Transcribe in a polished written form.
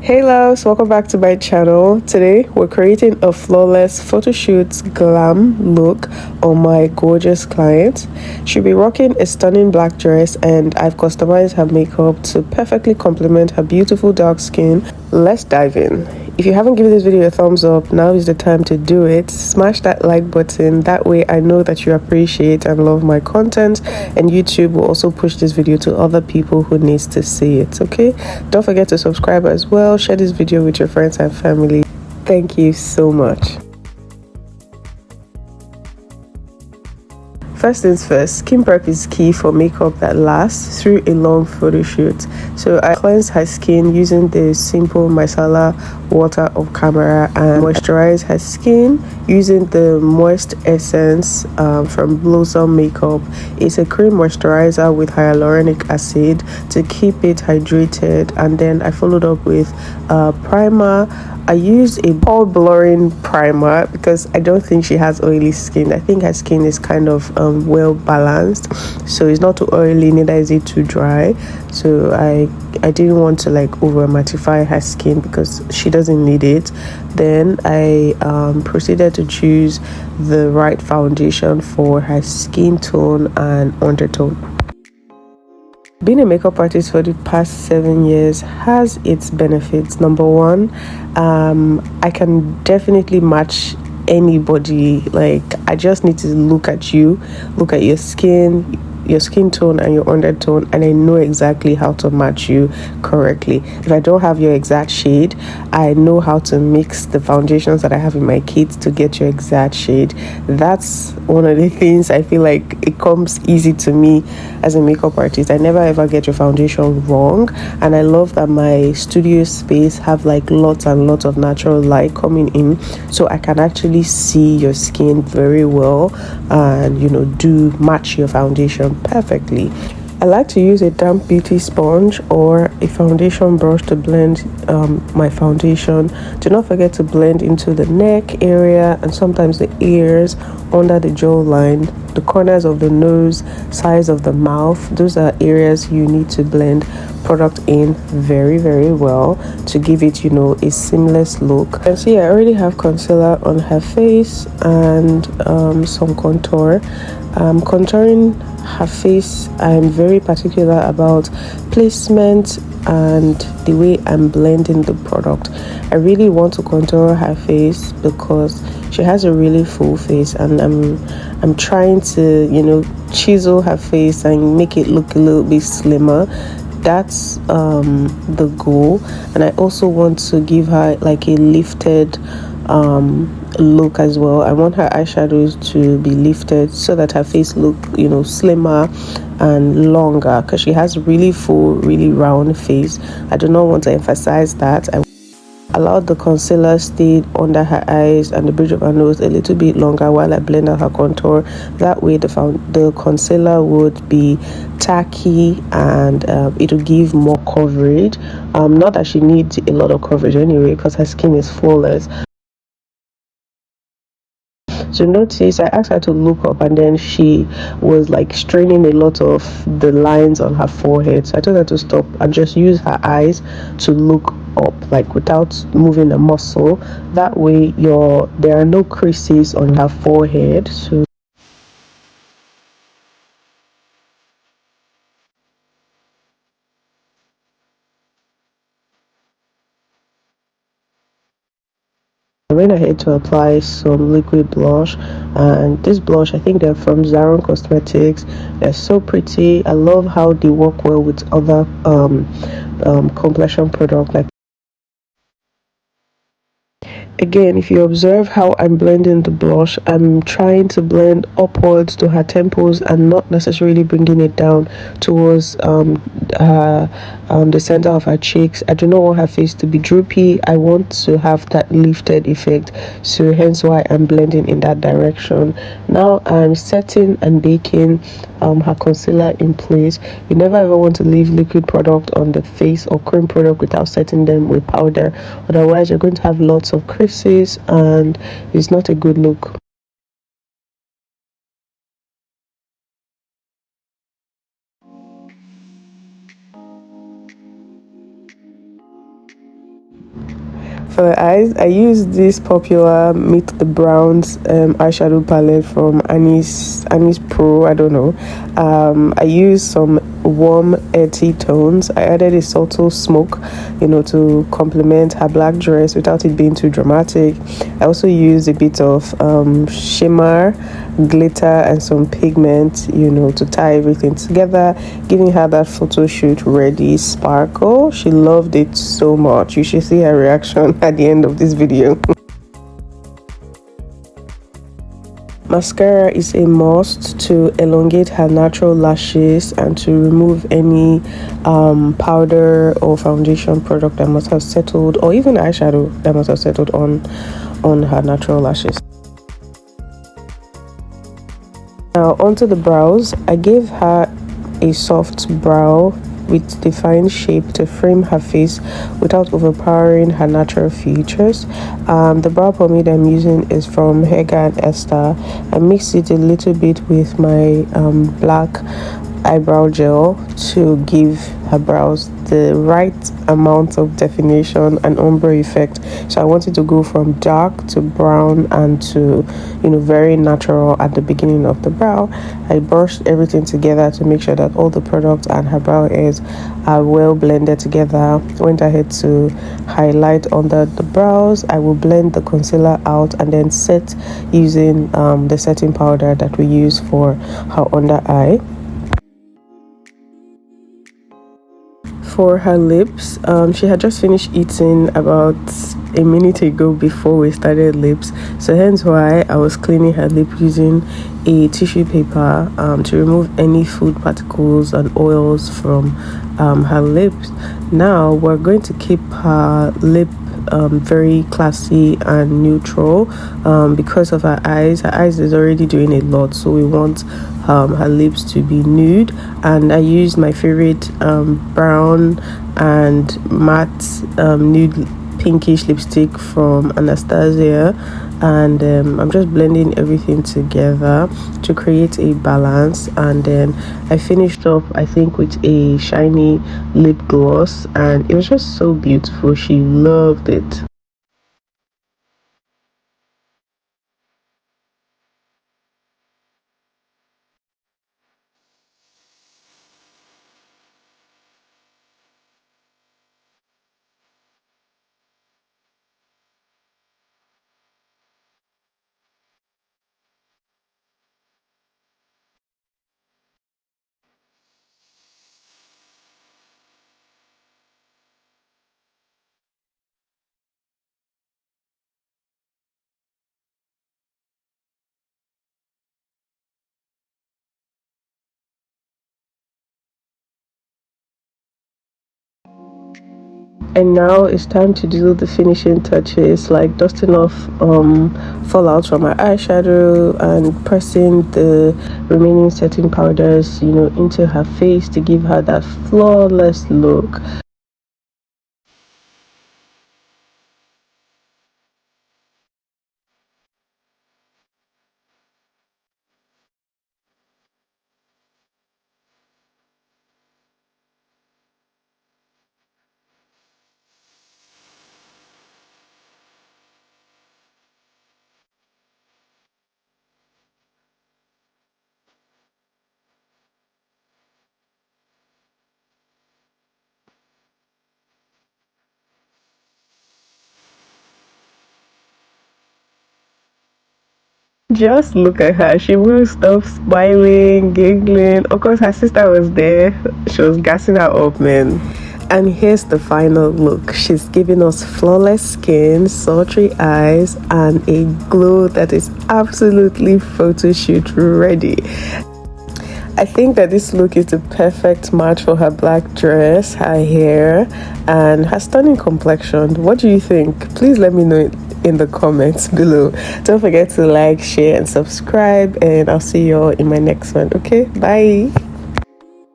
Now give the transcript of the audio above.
Hey loves, welcome back to my channel. Today we're creating a flawless photo shoot glam look on my gorgeous client. She'll be rocking a stunning black dress and I've customized her makeup to perfectly complement her beautiful dark skin. Let's dive in. If you haven't given this video a thumbs up, now is the time to do it. Smash that like button. That way I know that you appreciate and love my content, and YouTube will also push this video to other people who needs to see it, okay? Don't forget to subscribe as well. Share this video with your friends and family. Thank you so much. First things first, skin prep is key for makeup that lasts through a long photo shoot. So I cleanse her skin using the simple micellar water of camera and moisturize her skin using the moist essence from Blossom Makeup. It's a cream moisturizer with hyaluronic acid to keep it hydrated, and then I followed up with a primer. I used a pore blurring primer because I don't think she has oily skin. I think her skin is kind of well balanced, so it's not too oily, neither is it too dry. So I didn't want to like over mattify her skin because she doesn't need it. Then I proceeded to choose the right foundation for her skin tone and undertone. Being a makeup artist for the past 7 years has its benefits. Number one, I can definitely match anybody. Like, I just need to look at you, look at your skin tone and your undertone, and I know exactly how to match you correctly. If I don't have your exact shade, I know how to mix the foundations that I have in my kit to get your exact shade. That's one of the things I feel like it comes easy to me as a makeup artist. I never ever get your foundation wrong, and I love that my studio space have like lots and lots of natural light coming in, so I can actually see your skin very well and do match your foundation perfectly. I like to use a damp beauty sponge or a foundation brush to blend my foundation. Do not forget to blend into the neck area and sometimes the ears, under the jawline, the corners of the nose, sides of the mouth. Those are areas you need to blend product in very, very well to give it a seamless look. And see, I already have concealer on her face and some contour. Contouring her face, I'm very particular about placement and the way I'm blending the product. I really want to contour her face because she has a really full face, and I'm trying to chisel her face and make it look a little bit slimmer. That's the goal. And I also want to give her like a lifted look as well. I want her eyeshadows to be lifted so that her face look slimmer and longer, because she has really full, really round face. I do not want to emphasize that. I allowed the concealer stay under her eyes and the bridge of her nose a little bit longer while I blend out her contour. That way the concealer would be tacky and it will give more coverage. Not that she needs a lot of coverage anyway, because her skin is flawless. So notice I asked her to look up, and then she was like straining a lot of the lines on her forehead. So I told her to stop and just use her eyes to look up, like without moving a muscle. That way there are no creases on her forehead. So I went ahead to apply some liquid blush, and this blush, I think they're from Zaron Cosmetics. They're so pretty. I love how they work well with other complexion product. Like, again, if you observe how I'm blending the blush, I'm trying to blend upwards to her temples and not necessarily bringing it down towards the center of her cheeks. I do not want her face to be droopy. I want to have that lifted effect, so hence why I'm blending in that direction. Now I'm setting and baking her concealer in place. You never ever want to leave liquid product on the face or cream product without setting them with powder, otherwise you're going to have lots of creases and it's not a good look. For the eyes, I use this popular Meet the Browns eyeshadow palette from Annie's Pro. I don't know. I use some warm earthy tones. I added a subtle smoke, to complement her black dress without it being too dramatic. I also used a bit of shimmer, glitter, and some pigment, to tie everything together, giving her that photo shoot ready sparkle. She loved it so much. You should see her reaction at the end of this video. Mascara is a must to elongate her natural lashes and to remove any powder or foundation product that must have settled, or even eyeshadow that must have settled on her natural lashes. Now onto the brows. I gave her a soft brow with defined shape to frame her face without overpowering her natural features. The brow pomade I'm using is from Hega and Esther. I mixed it a little bit with my black eyebrow gel to give her brows the right amount of definition and ombre effect. So I wanted to go from dark to brown and to very natural at the beginning of the brow. I brushed everything together to make sure that all the products and her brow hairs are well blended together. Went ahead to highlight under the brows. I will blend the concealer out and then set using the setting powder that we use for her under eye. For her lips, she had just finished eating about a minute ago before we started lips, so hence why I was cleaning her lip using a tissue paper to remove any food particles and oils from her lips. Now we're going to keep her lip very classy and neutral because of her eyes. Her eyes is already doing a lot, so we want her lips to be nude, and I used my favorite brown and matte nude pinkish lipstick from Anastasia, and I'm just blending everything together to create a balance. And then I finished off, I think, with a shiny lip gloss, and it was just so beautiful. She loved it. And now it's time to do the finishing touches, like dusting off fallout from my eyeshadow and pressing the remaining setting powders into her face to give her that flawless look. Just look at her. She wouldn't stop smiling, giggling. Of course, her sister was there. She was gassing her up, man. And here's the final look. She's giving us flawless skin, sultry eyes, and a glow that is absolutely photo shoot ready. I think that this look is the perfect match for her black dress, her hair, and her stunning complexion. What do you think? Please let me know in the comments below. Don't forget to like, share, and subscribe, and I'll see you all in my next one. Okay, bye.